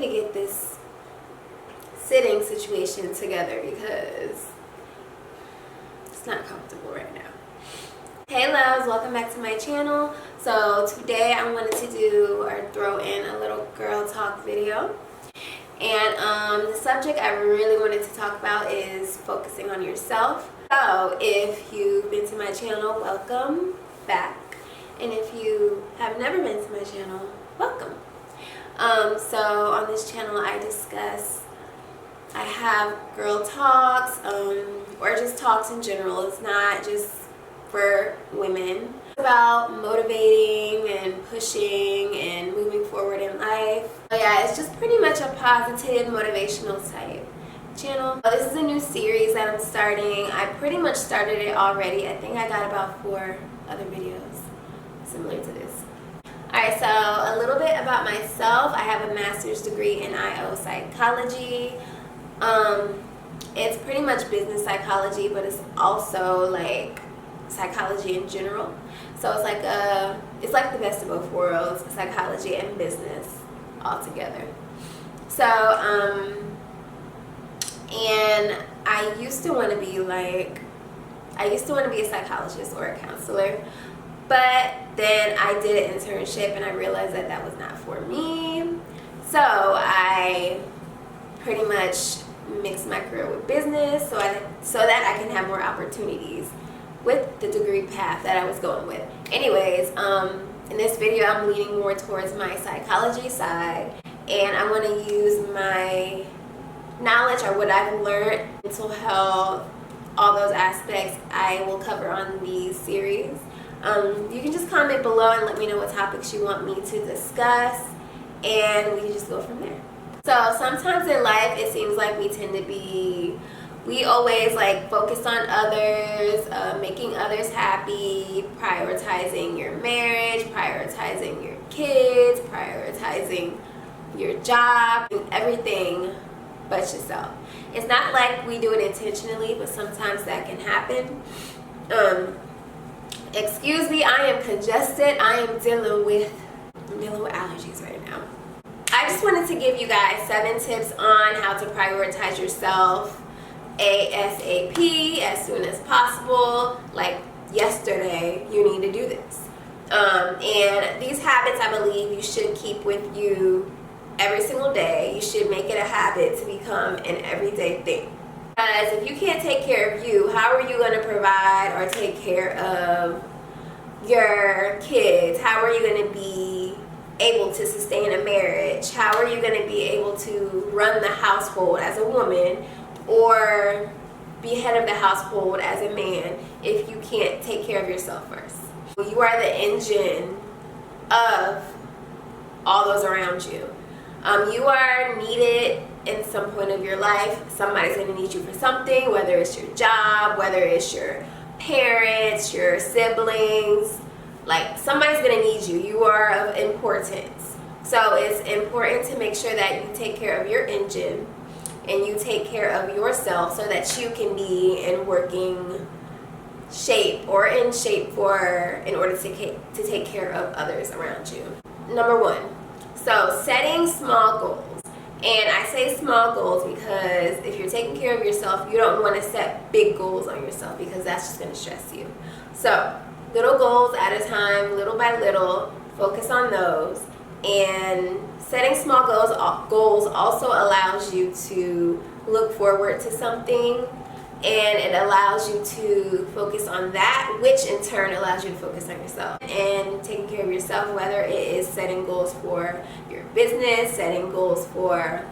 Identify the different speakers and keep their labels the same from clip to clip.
Speaker 1: to get this sitting situation together because it's not comfortable right now. Hey loves, welcome back to my channel. So today I wanted to do or throw in a little girl talk video. And the subject I really wanted to talk about is focusing on yourself. So if you've been to my channel, welcome back. And if you have never been to my channel, welcome. So on this channel I have girl talks or just talks in general. It's not just for women. It's about motivating and pushing and moving forward in life. So yeah, it's just pretty much a positive motivational type channel. This is a new series that I'm starting. I pretty much started it already. I think I got about 4 other videos similar to this. Alright, so a little bit about myself. I have a master's degree in IO psychology. It's pretty much business psychology, but it's also like psychology in general. So it's like the best of both worlds, psychology and business all together. So and I used to want to be a psychologist or a counselor, but then I did an internship and I realized that that was not for me. So I pretty much mixed my career with business so that I can have more opportunities with the degree path that I was going with. Anyways, in this video I'm leaning more towards my psychology side, and I want to use my knowledge or what I've learned, mental health, all those aspects I will cover on these series. You can just comment below and let me know what topics you want me to discuss, and we can just go from there. So sometimes in life it seems like we always like focus on others, making others happy, prioritizing your marriage, prioritizing your kids, prioritizing your job, everything but yourself. It's not like we do it intentionally, but sometimes that can happen. Excuse me, I am congested. I am dealing with allergies right now. I just wanted to give you guys 7 tips on how to prioritize yourself ASAP, as soon as possible. Like yesterday, you need to do this. And these habits, I believe, you should keep with you every single day. You should make it a habit to become an everyday thing. Because if you can't take care of you, how are you going to provide or take care of your kids? How are you going to be able to sustain a marriage? How are you going to be able to run the household as a woman or be head of the household as a man if you can't take care of yourself first? You are the engine of all those around you. You are needed in some point of your life. Somebody's going to need you for something, whether it's your job, whether it's your parents, your siblings. Like, somebody's going to need you. You are of importance. So it's important to make sure that you take care of your engine and you take care of yourself so that you can be in working shape or in shape in order to take care of others around you. Number 1. So setting small goals. And I say small goals because if you're taking care of yourself, you don't want to set big goals on yourself because that's just going to stress you. So little goals at a time, little by little, focus on those. And setting small goals also allows you to look forward to something, and it allows you to focus on that, which in turn allows you to focus on yourself and taking care of yourself, whether it is setting goals for your business, setting goals for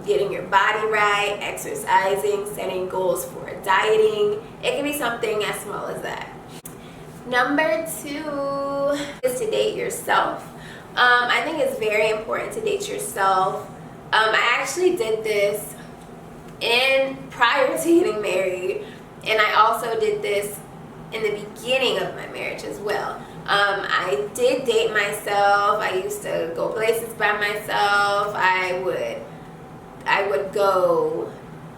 Speaker 1: getting your body right, exercising, setting goals for dieting. It can be something as small as that. Number 2 is to date yourself. I think it's very important to date yourself. I actually did this prior to getting married, and I also did this in the beginning of my marriage as well. I did date myself. I used to go places by myself. I would go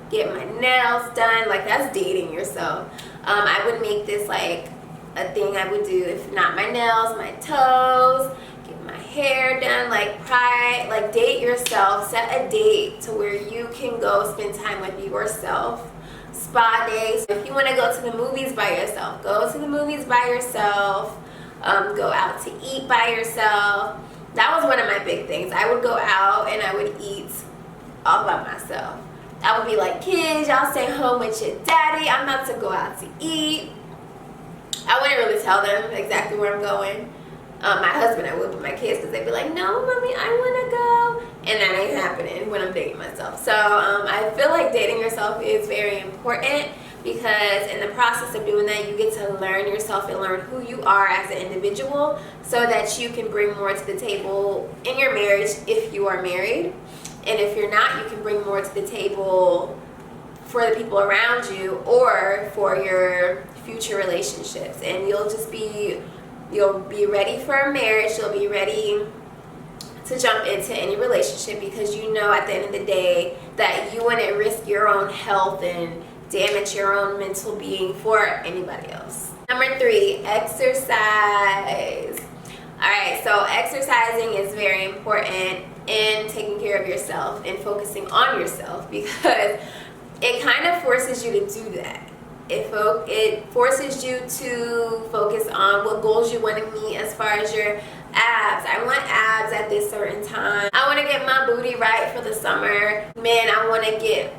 Speaker 1: get my nails done. Like, that's dating yourself. I would make this like a thing I would do, if not my nails, my toes, get my hair done, like date yourself. Set a date to where you can go spend time with yourself. Spa days. If you want to go to the movies by yourself, go to the movies by yourself. Go out to eat by yourself. That was one of my big things. I would go out and I would eat all by myself. I would be like, kids, y'all stay home with your daddy. I'm about to go out to eat. I wouldn't really tell them exactly where I'm going. My husband I would, but my kids, because they'd be like, no, mommy, I want to go. And that ain't happening when I'm dating myself. So I feel like dating yourself is very important, because in the process of doing that, you get to learn yourself and learn who you are as an individual, so that you can bring more to the table in your marriage if you are married. And if you're not, you can bring more to the table for the people around you or for your future relationships. And you'll be ready for a marriage. You'll be ready to jump into any relationship, because you know at the end of the day that you wouldn't risk your own health and damage your own mental being for anybody else. Number 3, exercise. Alright, so exercising is very important in taking care of yourself and focusing on yourself, because it kind of forces you to do that. It forces you to focus on what goals you want to meet as far as your abs. I want abs at this certain time. I want to get my booty right for the summer. Man, I want to get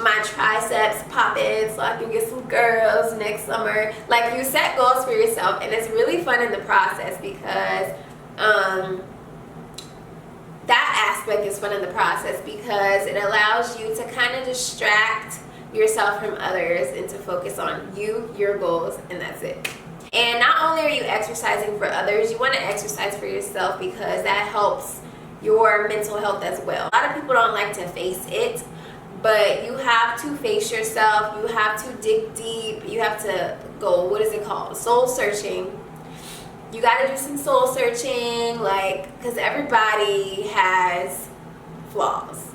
Speaker 1: my triceps popping so I can get some girls next summer. Like, you set goals for yourself, and it's really fun in the process, because that aspect is fun in the process, because it allows you to kind of distract yourself from others and to focus on you, your goals, and that's it. And not only are you exercising for others, you want to exercise for yourself, because that helps your mental health as well. A lot of people don't like to face it, but you have to face yourself. You have to dig deep. You have to go, what is it called? Soul searching. You got to do some soul searching, because everybody has flaws.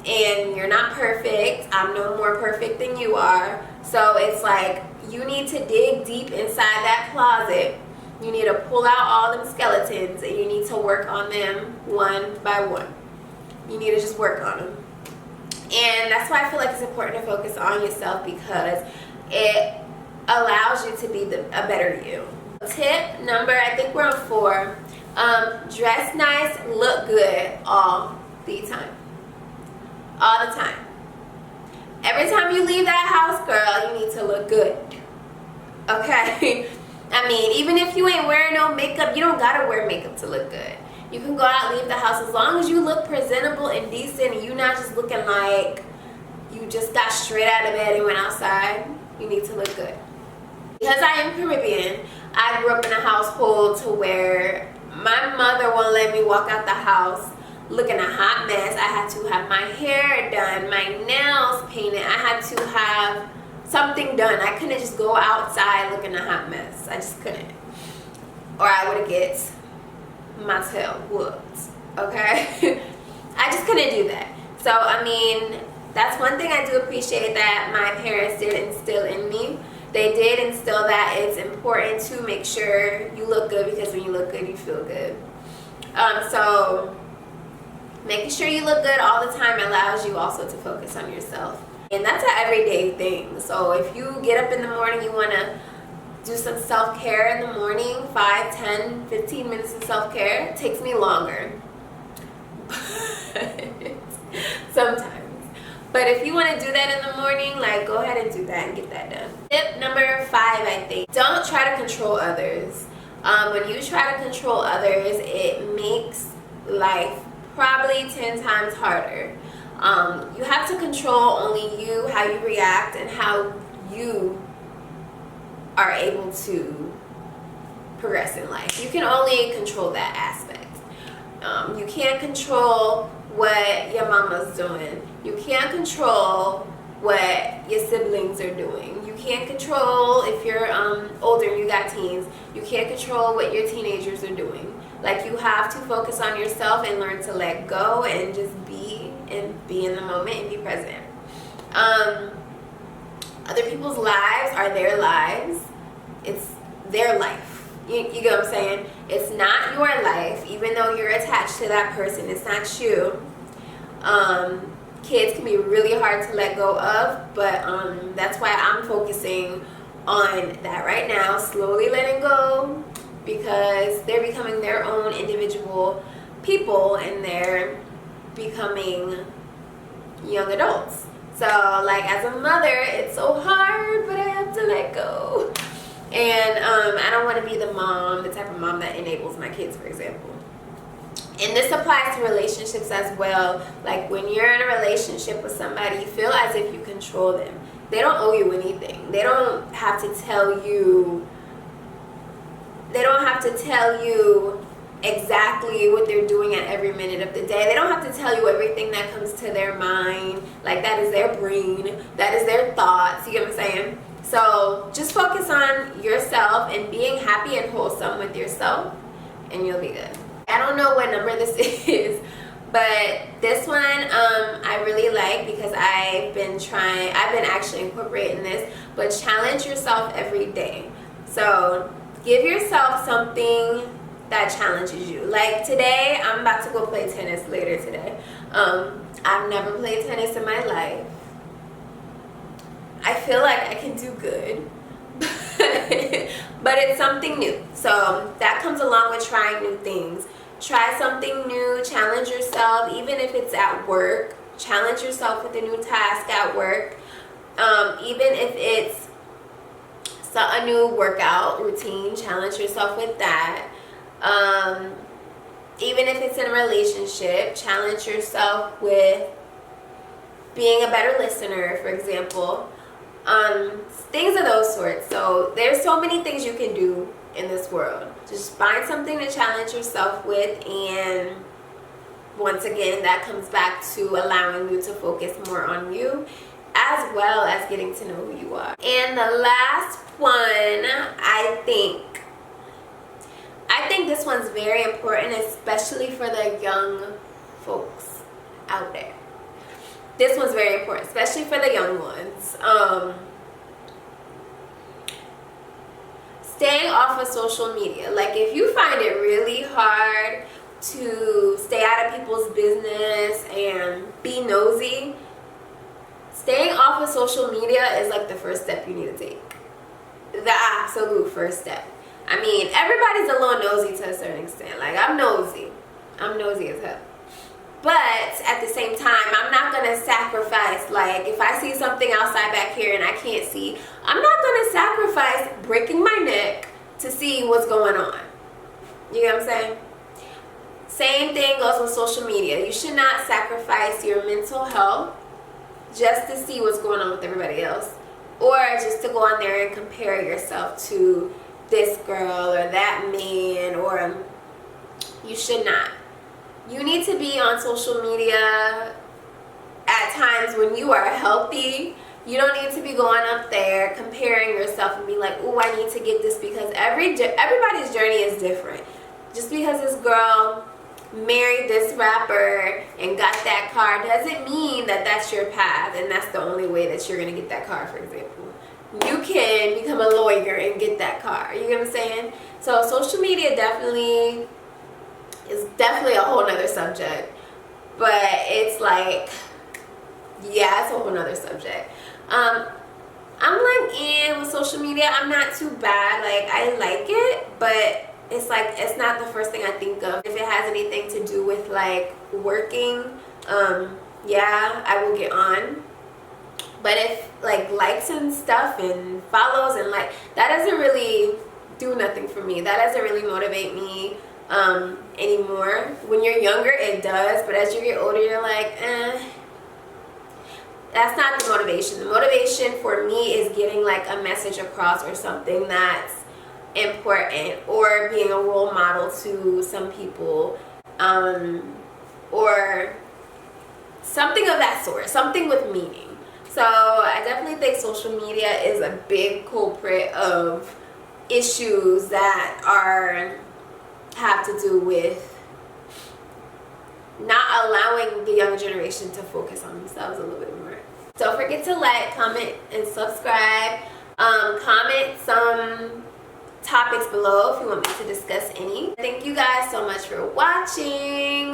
Speaker 1: And you're not perfect. I'm no more perfect than you are. So it's like, you need to dig deep inside that closet. You need to pull out all them skeletons, and you need to work on them one by one. You need to just work on them. And that's why I feel like it's important to focus on yourself, because it allows you to be a better you. Tip number, I think we're on 4. Dress nice, look good all the time. All the time. Every time you leave that house, girl, you need to look good. Okay? I mean, even if you ain't wearing no makeup, you don't gotta wear makeup to look good. You can go out, leave the house, as long as you look presentable and decent, and you're not just looking like you just got straight out of bed and went outside. You need to look good. Because I am Caribbean, I grew up in a household to where my mother won't let me walk out the house looking a hot mess. I had to have my hair done, my nails painted. I had to have something done. I couldn't just go outside looking a hot mess. I just couldn't. Or I would get my tail whooped. Okay? I just couldn't do that. So, I mean, that's one thing I do appreciate that my parents did instill in me. They did instill that it's important to make sure you look good, because when you look good, you feel good. So making sure you look good all the time allows you also to focus on yourself. And that's an everyday thing. So if you get up in the morning, you want to do some self-care in the morning, 5, 10, 15 minutes of self-care. It takes me longer. Sometimes. But if you want to do that in the morning, go ahead and do that and get that done. Tip number 5, I think. Don't try to control others. When you try to control others, it makes life probably 10 times harder. You have to control only you, how you react, and how you are able to progress in life. You can only control that aspect. You can't control what your mama's doing. You can't control what your siblings are doing. You can't control if you're older and you got teens. You can't control what your teenagers are doing. You have to focus on yourself and learn to let go and just be in the moment and be present. Other people's lives are their lives. It's their life. You get what I'm saying? It's not your life, even though you're attached to that person. It's not you. Kids can be really hard to let go of, but that's why I'm focusing on that right now, slowly letting go, because they're becoming their own individual people and they're becoming young adults. So like as a mother, it's so hard, but I have to let go. And I don't want to be the mom, the type of mom that enables my kids, for example. And this applies to relationships as well. Like when you're in a relationship with somebody, you feel as if you control them. They don't owe you anything. They don't have to tell you exactly what they're doing at every minute of the day. They don't have to tell you everything that comes to their mind. Like that is their brain. That is their thoughts. You get what I'm saying? So just focus on yourself and being happy and wholesome with yourself, and you'll be good. I don't know what number this is, but this one I really like because I've been actually incorporating this, but challenge yourself every day. So give yourself something that challenges you. Like today, I'm about to go play tennis later today. I've never played tennis in my life. I feel like I can do good, but it's something new. So that comes along with trying new things. Try something new, challenge yourself, even if it's at work. Challenge yourself with a new task at work. Even if it's a new workout routine, challenge yourself with that. Even if it's in a relationship, challenge yourself with being a better listener, for example. Things of those sorts. So there's so many things you can do in this world. Just find something to challenge yourself with, and once again, that comes back to allowing you to focus more on you, as well as getting to know who you are. And the last one, I think this one's very important, especially for the young folks out there. This one's very important, especially for the young ones. Staying off of social media. Like if you find it really hard to stay out of people's business and be nosy, staying off of social media is like the first step you need to take. The absolute first step. I mean, everybody's a little nosy to a certain extent. Like I'm nosy as hell. But at the same time, I'm not going to sacrifice, like if I see something outside back here and I can't see, I'm not going to sacrifice breaking my neck to see what's going on. You get what I'm saying? Same thing goes with social media. You should not sacrifice your mental health just to see what's going on with everybody else, or just to go on there and compare yourself to this girl or that man, or you should not. You need to be on social media at times when you are healthy. You don't need to be going up there comparing yourself and be like, oh, I need to get this, because everybody's journey is different. Just because this girl married this rapper and got that car doesn't mean that that's your path and that's the only way that you're going to get that car, for example. You can become a lawyer and get that car. You get what I'm saying? So social media is definitely a whole nother subject. But it's like, yeah, it's a whole nother subject. I'm like in with social media. I'm not too bad. Like I like it, but it's like it's not the first thing I think of. If it has anything to do with like working, yeah, I will get on. But if like likes and stuff and follows and like, that doesn't really do nothing for me. That doesn't really motivate me anymore. When you're younger, it does, but as you get older, you're like, that's not the motivation. The motivation for me is getting like a message across, or something that's important, or being a role model to some people, or something of that sort, something with meaning. So I definitely think social media is a big culprit of issues that have to do with not allowing the young generation to focus on themselves a little bit more. Don't forget to like, comment, and subscribe. Comment some topics below if you want me to discuss any. Thank you guys so much for watching.